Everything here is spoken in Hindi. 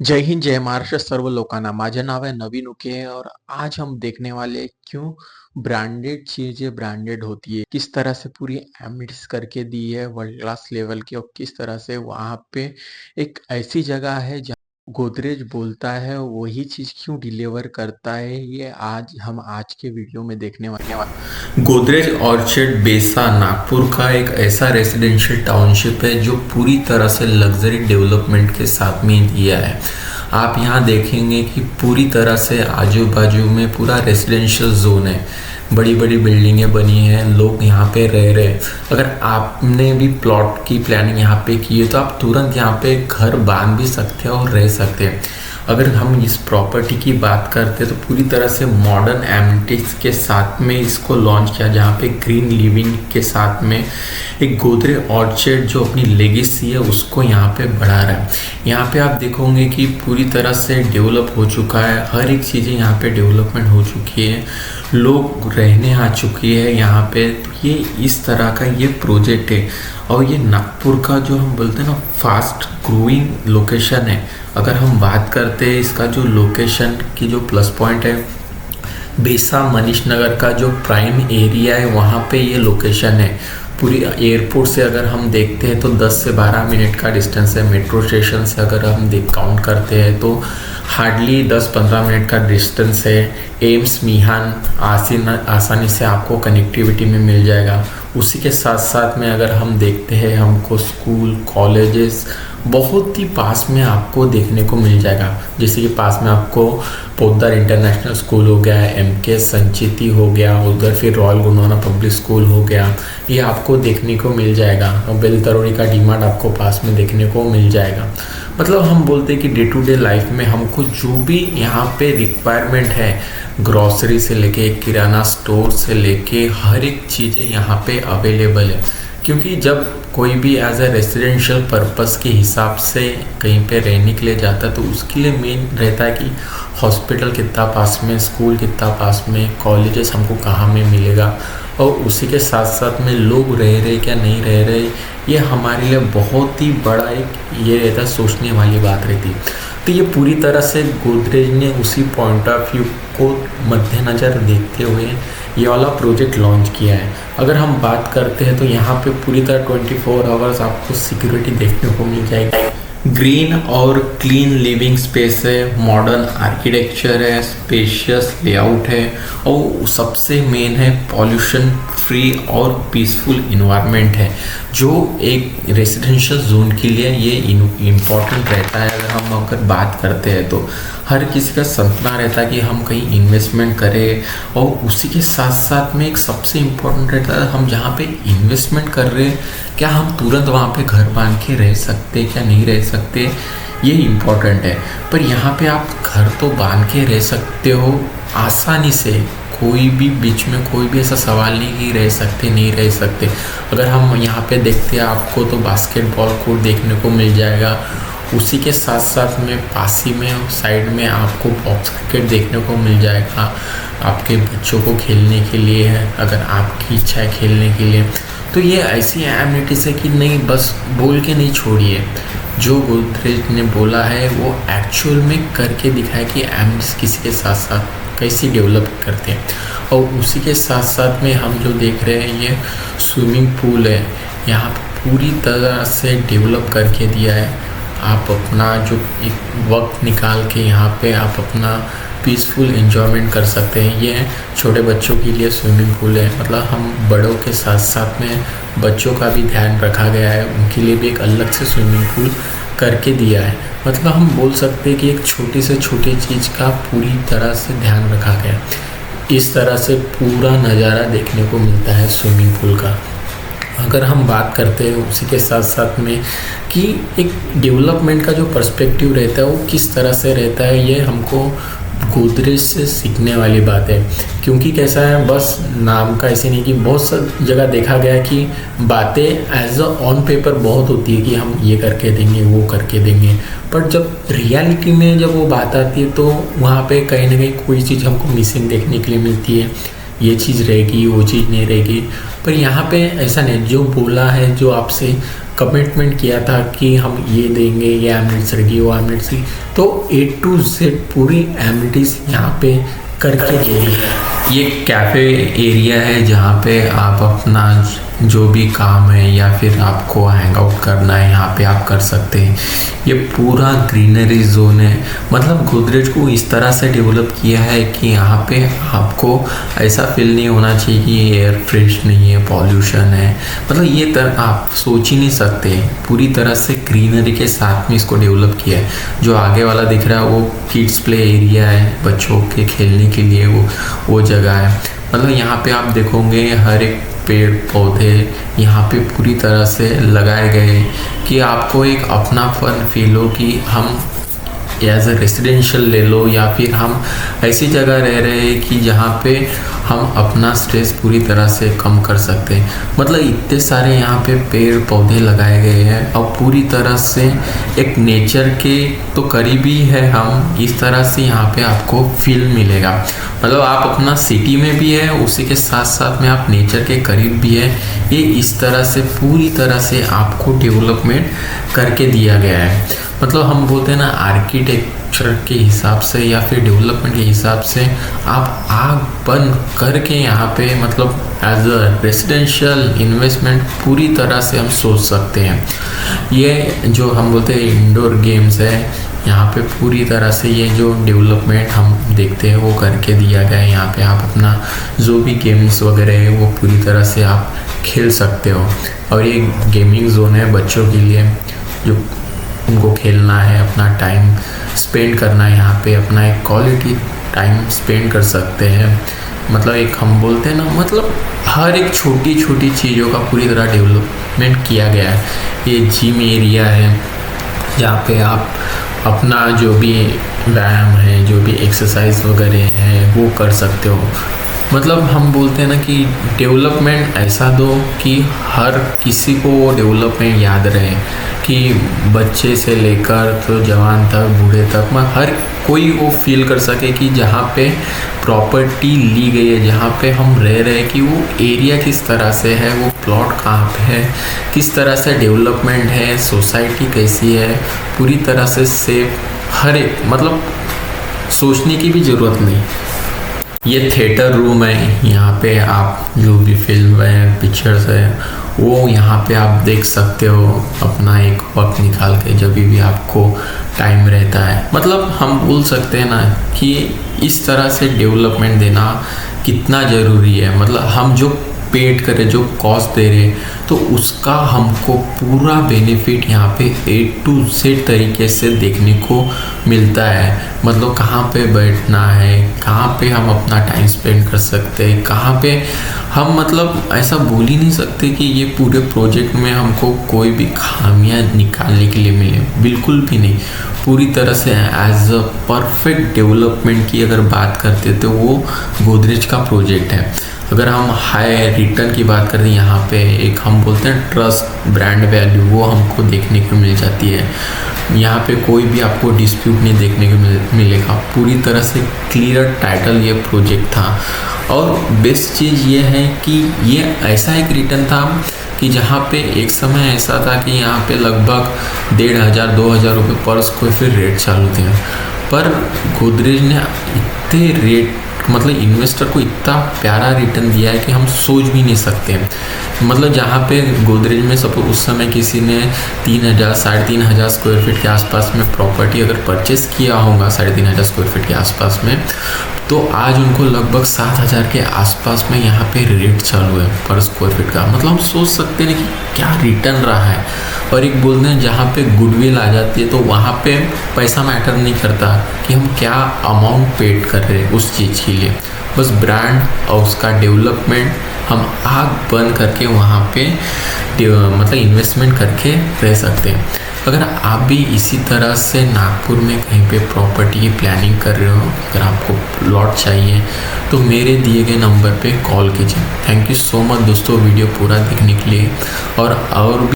जय हिंद, जय महाराष्ट्र सर्व लोकांना. माझे नाव आहे नवीन उके और आज हम देखने वाले हैं क्यों ब्रांडेड चीजें ब्रांडेड होती है. किस तरह से पूरी एमिट्स करके दी है वर्ल्ड क्लास लेवल की और किस तरह से वहां पे एक ऐसी जगह है जहाँ गोदरेज बोलता है वही चीज क्यों डिलीवर करता है. ये आज के वीडियो में देखने वाले हैं. गोदरेज ऑर्चिड बेसा नागपुर का एक ऐसा रेजिडेंशियल टाउनशिप है जो पूरी तरह से लग्जरी डेवलपमेंट के साथ में दिया है। आप यहाँ देखेंगे कि पूरी तरह से आजू बाजू में पूरा रेजिडेंशियल जोन है, बड़ी बड़ी बिल्डिंगें बनी हैं, लोग यहाँ पे रह रहे हैं। अगर आपने भी प्लॉट की प्लानिंग यहाँ पे की है तो आप तुरंत यहाँ पे घर बांध भी सकते हैं और रह सकते हैं। अगर हम इस प्रॉपर्टी की बात करते हैं तो पूरी तरह से मॉडर्न एमिनिटीज के साथ में इसको लॉन्च किया, जहाँ पे ग्रीन लिविंग के साथ में एक गोदरेज ऑर्चिड जो अपनी लेगेसी है उसको यहाँ पे बढ़ा रहा है। यहाँ पे आप देखोगे कि पूरी तरह से डेवलप हो चुका है, हर एक चीज़ें यहाँ पे डेवलपमेंट हो चुकी है, लोग रहने आ चुकी है यहाँ पे। तो ये इस तरह का ये प्रोजेक्ट है और ये नागपुर का जो हम बोलते हैं ना फास्ट ग्रोइंग लोकेशन है। अगर हम बात करते हैं इसका जो लोकेशन की जो प्लस पॉइंट है, बेसा मनीष नगर का जो प्राइम एरिया है वहाँ पे ये लोकेशन है। पूरी एयरपोर्ट से अगर हम देखते हैं तो 10 से 12 मिनट का डिस्टेंस है। मेट्रो स्टेशन से अगर हम काउंट करते हैं तो हार्डली 10-15 मिनट का डिस्टेंस है। एम्स मिहान आसानी से आपको कनेक्टिविटी में मिल जाएगा। उसी के साथ साथ में अगर हम देखते हैं हमको स्कूल कॉलेजेस बहुत ही पास में आपको देखने को मिल जाएगा। जैसे कि पास में आपको पोद्दार इंटरनेशनल स्कूल हो गया, MK संचिति हो गया, उधर फिर रॉयल गुंडवाना पब्लिक स्कूल हो गया, ये आपको देखने को मिल जाएगा। और बेल तरोड़ी का डीमार्ट आपको पास में देखने को मिल जाएगा। मतलब हम बोलते हैं कि डे टू डे लाइफ में हमको जो भी यहाँ पे रिक्वायरमेंट है, ग्रॉसरी से लेके किराना स्टोर से लेके हर एक चीज़ें यहाँ पे अवेलेबल है। क्योंकि जब कोई भी एज अ रेसिडेंशियल पर्पस के हिसाब से कहीं पे रहने के लिए जाता है तो उसके लिए मेन रहता है कि हॉस्पिटल कितना पास में, स्कूल कितना पास में, कॉलेजेस हमको कहाँ में मिलेगा, और उसी के साथ साथ में लोग रह रहे क्या नहीं रह रहे, ये हमारे लिए बहुत ही बड़ा एक ये रहता है, सोचने वाली बात रहती। तो ये पूरी तरह से गोदरेज ने उसी पॉइंट ऑफ व्यू को मद्देनज़र देखते हुए ये वाला प्रोजेक्ट लॉन्च किया है। अगर हम बात करते हैं तो यहाँ पे पूरी तरह 24 आवर्स आपको सिक्योरिटी देखने को मिल जाएगी। ग्रीन और क्लीन लिविंग स्पेस है, मॉडर्न आर्किटेक्चर है, स्पेशियस लेआउट है और सबसे मेन है पॉल्यूशन फ्री और पीसफुल इन्वायरमेंट है, जो एक रेसिडेंशियल जोन के लिए ये इम्पॉर्टेंट रहता है। अगर बात करते हैं तो हर किसी का सपना रहता है कि हम कहीं इन्वेस्टमेंट करें, और उसी के साथ साथ में एक सबसे इम्पोर्टेंट रहता है हम जहाँ पे इन्वेस्टमेंट कर रहे हैं क्या हम तुरंत वहाँ पे घर बांध के रह सकते क्या नहीं रह सकते, ये इम्पोर्टेंट है। पर यहाँ पे आप घर तो बांध के रह सकते हो आसानी से, कोई भी बीच में कोई भी ऐसा सवाल नहीं कि रह सकते नहीं रह सकते। अगर हम यहाँ पे देखते हैं आपको तो बास्केटबॉल कोर्ट देखने को मिल जाएगा, उसी के साथ साथ में पास ही में साइड में आपको बॉक्स क्रिकेट देखने को मिल जाएगा, आपके बच्चों को खेलने के लिए है अगर आपकी इच्छा है खेलने के लिए। तो ये ऐसी एमिनिटीज़ है कि नहीं बस बोल के नहीं छोड़िए, जो गोदरेज ने बोला है वो एक्चुअल में करके दिखाए कि एमिनिटीज़ किसी के साथ साथ कैसी डेवलप करते हैं। और उसी के साथ साथ में हम जो देख रहे हैं ये स्विमिंग पूल है, यहाँ पूरी तरह से डेवलप करके दिया है। आप अपना जो एक वक्त निकाल के यहाँ पे आप अपना पीसफुल एंजॉयमेंट कर सकते हैं। ये छोटे बच्चों के लिए स्विमिंग पूल है, मतलब हम बड़ों के साथ साथ में बच्चों का भी ध्यान रखा गया है, उनके लिए भी एक अलग से स्विमिंग पूल करके दिया है। मतलब हम बोल सकते हैं कि एक छोटी से छोटी चीज़ का पूरी तरह से ध्यान रखा गया। इस तरह से पूरा नज़ारा देखने को मिलता है स्विमिंग पूल का। अगर हम बात करते हैं उसी के साथ साथ में कि एक डेवलपमेंट का जो पर्सपेक्टिव रहता है वो किस तरह से रहता है, ये हमको गोदरेज से सीखने वाली बात है। क्योंकि कैसा है, बस नाम का ऐसे नहीं कि बहुत सा जगह देखा गया है कि बातें एज अ ऑन पेपर बहुत होती है कि हम ये करके देंगे वो करके देंगे, पर जब रियलिटी में जब वो बात आती है तो वहाँ पे कहीं ना कहीं कोई चीज़ हमको मिसिंग देखने के लिए मिलती है। ये चीज़ रहेगी वो चीज़ नहीं रहेगी। पर यहाँ पे ऐसा नहीं, जो बोला है, जो आपसे कमिटमेंट किया था कि हम ये देंगे, ये एमिनिटीज रहेगी, वो एमिनिटीज रहेगी, तो A to Z पूरी एमिनिटीज यहाँ पे करके देंगे। ये कैफ़े एरिया है जहाँ पे आप अपना जो भी काम है या फिर आपको हैंग आउट करना है यहाँ पे आप कर सकते हैं। ये पूरा ग्रीनरी जोन है। मतलब गोदरेज को इस तरह से डेवलप किया है कि यहाँ पे आपको ऐसा फील नहीं होना चाहिए कि एयर फ्रेश नहीं है, पॉल्यूशन है। मतलब ये आप सोच ही नहीं सकते। पूरी तरह से ग्रीनरी के साथ में इसको डेवलप किया है। जो आगे वाला दिख रहा है वो किड्स प्ले एरिया है, बच्चों के खेलने के लिए वो जगह है। मतलब यहाँ पे आप देखोगे हर एक पेड़ पौधे यहाँ पे पूरी तरह से लगाए गए कि आपको एक अपनापन फील हो कि हम एज अ रेसिडेंशियल ले लो या फिर हम ऐसी जगह रह रहे हैं कि जहाँ पे हम अपना स्ट्रेस पूरी तरह से कम कर सकते हैं। मतलब इतने सारे यहाँ पे पेड़ पौधे लगाए गए हैं और पूरी तरह से एक नेचर के तो करीबी है हम, इस तरह से यहाँ पे आपको फील मिलेगा। मतलब आप अपना सिटी में भी है, उसी के साथ साथ में आप नेचर के करीब भी है। ये इस तरह से पूरी तरह से आपको डेवलपमेंट करके दिया गया है। मतलब हम बोलते हैं ना, आर्किटेक्चर के हिसाब से या फिर डेवलपमेंट के हिसाब से आप आग बंद करके यहाँ पे मतलब एज अ रेसिडेंशियल इन्वेस्टमेंट पूरी तरह से हम सोच सकते हैं। ये जो हम बोलते हैं इंडोर गेम्स है, यहाँ पे पूरी तरह से ये जो डेवलपमेंट हम देखते हैं वो करके दिया गया है। यहाँ पे आप अपना जो भी गेम्स वगैरह है वो पूरी तरह से आप खेल सकते हो। और ये गेमिंग जोन है बच्चों के लिए, जो उनको खेलना है, अपना टाइम स्पेंड करना है, यहाँ पे अपना एक क्वालिटी टाइम स्पेंड कर सकते हैं। मतलब एक हम बोलते हैं ना, मतलब हर एक छोटी छोटी चीज़ों का पूरी तरह डेवलपमेंट किया गया है। ये जिम एरिया है जहाँ पे आप अपना जो भी व्यायाम है, जो भी एक्सरसाइज वगैरह है वो कर सकते हो। मतलब हम बोलते हैं ना कि डेवलपमेंट ऐसा दो कि हर किसी को वो डेवलपमेंट याद रहे, कि बच्चे से लेकर तो जवान तक, बूढ़े तक, मैं हर कोई वो फील कर सके कि जहाँ पे प्रॉपर्टी ली गई है, जहाँ पे हम रह रहे हैं, कि वो एरिया किस तरह से है, वो प्लॉट कहाँ पे है, किस तरह से डेवलपमेंट है, सोसाइटी कैसी है, पूरी तरह से सेफ। हर एक मतलब सोचने की भी ज़रूरत नहीं। ये थिएटर रूम है, यहाँ पे आप जो भी फिल्म है, पिक्चर्स है, वो यहाँ पे आप देख सकते हो अपना एक वक्त निकाल के, जब भी आपको टाइम रहता है। मतलब हम बोल सकते हैं ना कि इस तरह से डेवलपमेंट देना कितना ज़रूरी है। मतलब हम जो पेड करें, जो कॉस्ट दे रहे, तो उसका हमको पूरा बेनिफिट यहाँ पे A to Z तरीके से देखने को मिलता है। मतलब कहाँ पे बैठना है, कहाँ पे हम अपना टाइम स्पेंड कर सकते हैं, कहाँ पे हम मतलब ऐसा बोल ही नहीं सकते कि ये पूरे प्रोजेक्ट में हमको कोई भी खामियां निकालने के लिए मिले, बिल्कुल भी नहीं। पूरी तरह से एज अ परफेक्ट डेवलपमेंट की अगर बात करते तो वो गोदरेज का प्रोजेक्ट है। अगर हम हाई रिटर्न की बात करें, यहाँ पे एक हम बोलते हैं ट्रस्ट, ब्रांड वैल्यू, वो हमको देखने को मिल जाती है। यहाँ पे कोई भी आपको डिस्प्यूट नहीं देखने को मिलेगा। पूरी तरह से क्लियर टाइटल ये प्रोजेक्ट था। और बेस्ट चीज़ ये है कि ये ऐसा एक रिटर्न था कि जहाँ पे एक समय ऐसा था कि यहाँ पे लगभग 1500-2000 रुपये पर स्क्वायर फीट रेट चालू थे। पर गोदरेज ने इतने रेट मतलब इन्वेस्टर को इतना प्यारा रिटर्न दिया है कि हम सोच भी नहीं सकते। मतलब जहाँ पे गोदरेज में सपोज उस समय किसी ने 3000-3500 स्क्वायर फीट के आसपास में प्रॉपर्टी अगर परचेस किया होगा, 3500 स्क्वायर फीट के आसपास में, तो आज उनको लगभग 7000 के आसपास में यहाँ पे रेट चालू है पर स्क्वायर फीट का। मतलब हम सोच सकते हैं कि क्या रिटर्न रहा है। और एक बोलते हैं जहाँ पे गुडविल आ जाती है तो वहाँ पे पैसा मैटर नहीं करता कि हम क्या अमाउंट पेड कर रहे हैं उस चीज़ के लिए, बस ब्रांड और उसका डेवलपमेंट हम आग बंद करके वहाँ पे मतलब इन्वेस्टमेंट करके रह सकते हैं। अगर आप भी इसी तरह से नागपुर में कहीं पे प्रॉपर्टी की प्लानिंग कर रहे हो, अगर आपको प्लॉट चाहिए तो मेरे दिए गए नंबर पे कॉल कीजिए। थैंक यू सो मच दोस्तों वीडियो पूरा देखने के लिए। और भी